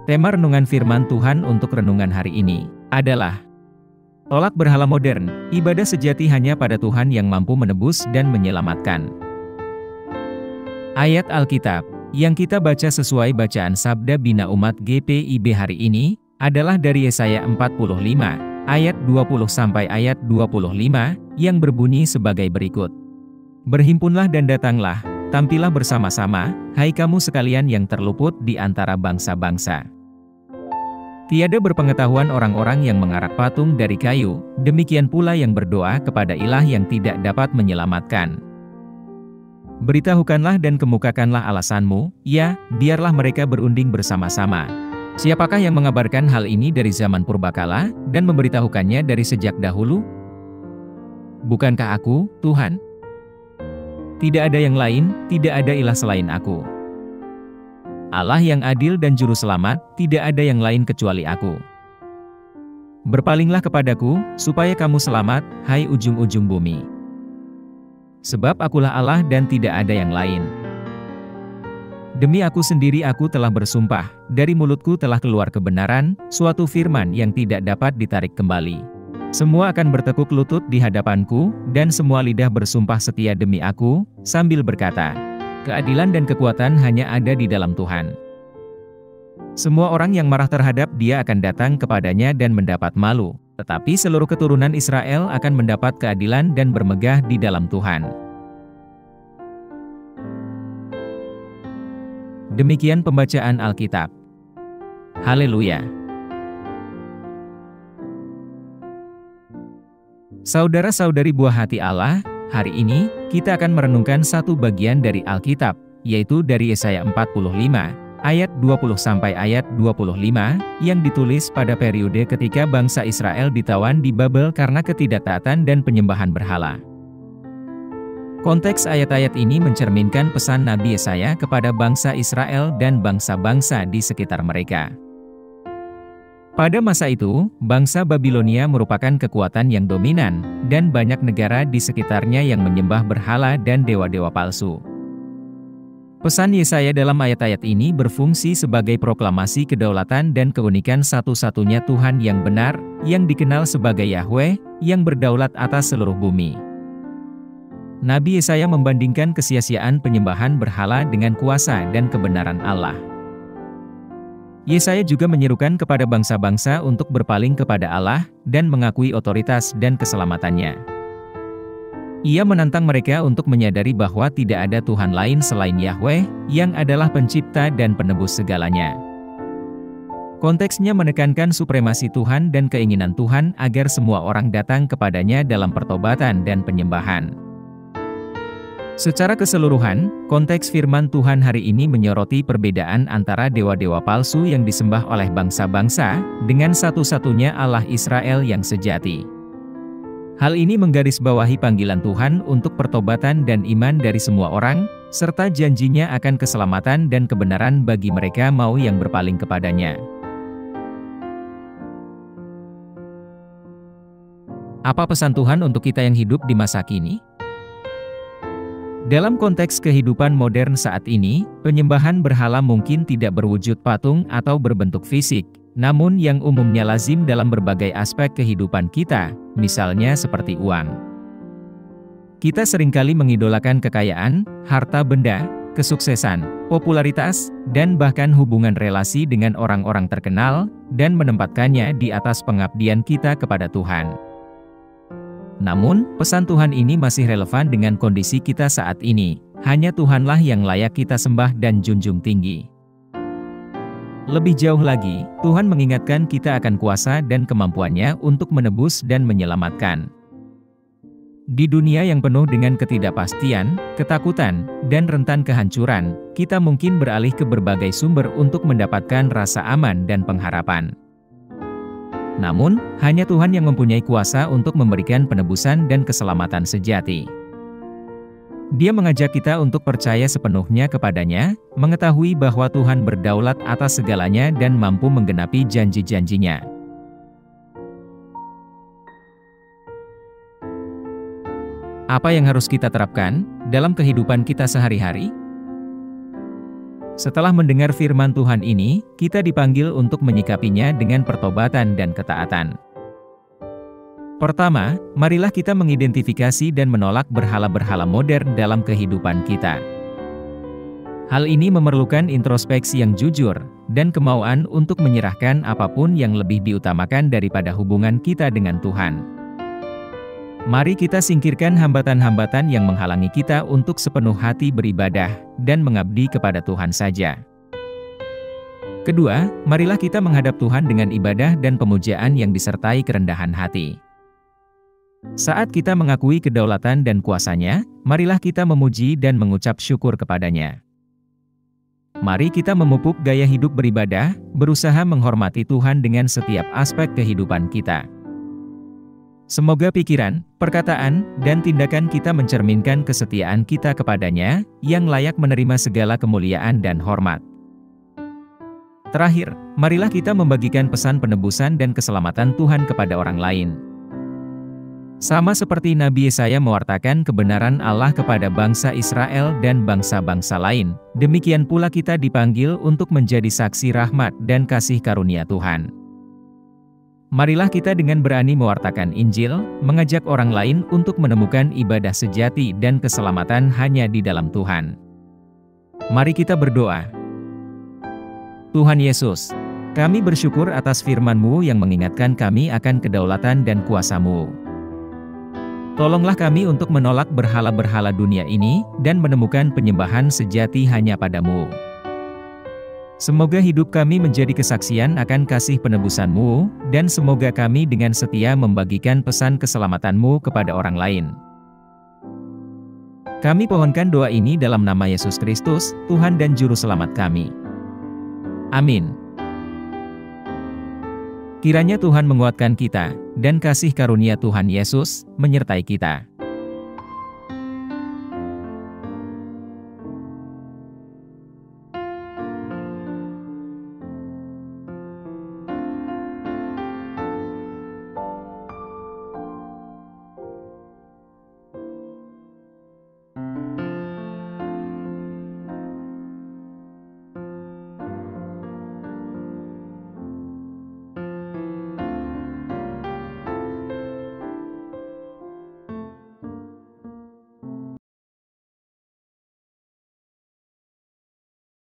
Tema renungan firman Tuhan untuk renungan hari ini adalah tolak berhala modern, ibadah sejati hanya pada Tuhan yang mampu menebus dan menyelamatkan. Ayat Alkitab yang kita baca sesuai bacaan Sabda Bina Umat GPIB hari ini adalah dari Yesaya 45 ayat 20 sampai ayat 25 yang berbunyi sebagai berikut. Berhimpunlah dan datanglah, tampillah bersama-sama, hai kamu sekalian yang terluput di antara bangsa-bangsa. Tiada berpengetahuan orang-orang yang mengarak patung dari kayu, demikian pula yang berdoa kepada ilah yang tidak dapat menyelamatkan. Beritahukanlah dan kemukakanlah alasanmu, ya, biarlah mereka berunding bersama-sama. Siapakah yang mengabarkan hal ini dari zaman purbakala, dan memberitahukannya dari sejak dahulu? Bukankah aku, Tuhan? Tidak ada yang lain, tidak ada ilah selain aku. Allah yang adil dan juru selamat, tidak ada yang lain kecuali aku. Berpalinglah kepadaku, supaya kamu selamat, hai ujung-ujung bumi. Sebab akulah Allah dan tidak ada yang lain. Demi aku sendiri aku telah bersumpah, dari mulutku telah keluar kebenaran, suatu firman yang tidak dapat ditarik kembali. Semua akan bertekuk lutut di hadapanku, dan semua lidah bersumpah setia demi aku, sambil berkata, keadilan dan kekuatan hanya ada di dalam Tuhan. Semua orang yang marah terhadap Dia akan datang kepadanya dan mendapat malu, tetapi seluruh keturunan Israel akan mendapat keadilan dan bermegah di dalam Tuhan. Demikian pembacaan Alkitab. Haleluya! Saudara-saudari buah hati Allah, hari ini, kita akan merenungkan satu bagian dari Alkitab, yaitu dari Yesaya 45, ayat 20 sampai ayat 25, yang ditulis pada periode ketika bangsa Israel ditawan di Babel karena ketidaktaatan dan penyembahan berhala. Konteks ayat-ayat ini mencerminkan pesan Nabi Yesaya kepada bangsa Israel dan bangsa-bangsa di sekitar mereka. Pada masa itu, bangsa Babilonia merupakan kekuatan yang dominan, dan banyak negara di sekitarnya yang menyembah berhala dan dewa-dewa palsu. Pesan Yesaya dalam ayat-ayat ini berfungsi sebagai proklamasi kedaulatan dan keunikan satu-satunya Tuhan yang benar, yang dikenal sebagai Yahweh, yang berdaulat atas seluruh bumi. Nabi Yesaya membandingkan kesia-siaan penyembahan berhala dengan kuasa dan kebenaran Allah. Yesaya juga menyerukan kepada bangsa-bangsa untuk berpaling kepada Allah, dan mengakui otoritas dan keselamatannya. Ia menantang mereka untuk menyadari bahwa tidak ada Tuhan lain selain Yahweh, yang adalah pencipta dan penebus segalanya. Konteksnya menekankan supremasi Tuhan dan keinginan Tuhan agar semua orang datang kepadanya dalam pertobatan dan penyembahan. Secara keseluruhan, konteks firman Tuhan hari ini menyoroti perbedaan antara dewa-dewa palsu yang disembah oleh bangsa-bangsa, dengan satu-satunya Allah Israel yang sejati. Hal ini menggarisbawahi panggilan Tuhan untuk pertobatan dan iman dari semua orang, serta janjinya akan keselamatan dan kebenaran bagi mereka mau yang berpaling kepadanya. Apa pesan Tuhan untuk kita yang hidup di masa kini? Dalam konteks kehidupan modern saat ini, penyembahan berhala mungkin tidak berwujud patung atau berbentuk fisik, namun yang umumnya lazim dalam berbagai aspek kehidupan kita, misalnya seperti uang. Kita seringkali mengidolakan kekayaan, harta benda, kesuksesan, popularitas, dan bahkan hubungan relasi dengan orang-orang terkenal, dan menempatkannya di atas pengabdian kita kepada Tuhan. Namun, pesan Tuhan ini masih relevan dengan kondisi kita saat ini. Hanya Tuhanlah yang layak kita sembah dan junjung tinggi. Lebih jauh lagi, Tuhan mengingatkan kita akan kuasa dan kemampuannya untuk menebus dan menyelamatkan. Di dunia yang penuh dengan ketidakpastian, ketakutan, dan rentan kehancuran, kita mungkin beralih ke berbagai sumber untuk mendapatkan rasa aman dan pengharapan. Namun, hanya Tuhan yang mempunyai kuasa untuk memberikan penebusan dan keselamatan sejati. Dia mengajak kita untuk percaya sepenuhnya kepadanya, mengetahui bahwa Tuhan berdaulat atas segalanya dan mampu menggenapi janji-janjinya. Apa yang harus kita terapkan dalam kehidupan kita sehari-hari? Setelah mendengar firman Tuhan ini, kita dipanggil untuk menyikapinya dengan pertobatan dan ketaatan. Pertama, marilah kita mengidentifikasi dan menolak berhala-berhala modern dalam kehidupan kita. Hal ini memerlukan introspeksi yang jujur, dan kemauan untuk menyerahkan apapun yang lebih diutamakan daripada hubungan kita dengan Tuhan. Mari kita singkirkan hambatan-hambatan yang menghalangi kita untuk sepenuh hati beribadah dan mengabdi kepada Tuhan saja. Kedua, marilah kita menghadap Tuhan dengan ibadah dan pemujaan yang disertai kerendahan hati. Saat kita mengakui kedaulatan dan kuasa-Nya, marilah kita memuji dan mengucap syukur kepada-Nya. Mari kita memupuk gaya hidup beribadah, berusaha menghormati Tuhan dengan setiap aspek kehidupan kita. Semoga pikiran, perkataan, dan tindakan kita mencerminkan kesetiaan kita kepada-Nya, yang layak menerima segala kemuliaan dan hormat. Terakhir, marilah kita membagikan pesan penebusan dan keselamatan Tuhan kepada orang lain. Sama seperti Nabi Yesaya mewartakan kebenaran Allah kepada bangsa Israel dan bangsa-bangsa lain, demikian pula kita dipanggil untuk menjadi saksi rahmat dan kasih karunia Tuhan. Marilah kita dengan berani mewartakan Injil, mengajak orang lain untuk menemukan ibadah sejati dan keselamatan hanya di dalam Tuhan. Mari kita berdoa. Tuhan Yesus, kami bersyukur atas firman-Mu yang mengingatkan kami akan kedaulatan dan kuasa-Mu. Tolonglah kami untuk menolak berhala-berhala dunia ini, dan menemukan penyembahan sejati hanya pada-Mu. Semoga hidup kami menjadi kesaksian akan kasih penebusan-Mu, dan semoga kami dengan setia membagikan pesan keselamatan-Mu kepada orang lain. Kami pohonkan doa ini dalam nama Yesus Kristus, Tuhan dan Juru Selamat kami. Amin. Kiranya Tuhan menguatkan kita, dan kasih karunia Tuhan Yesus menyertai kita.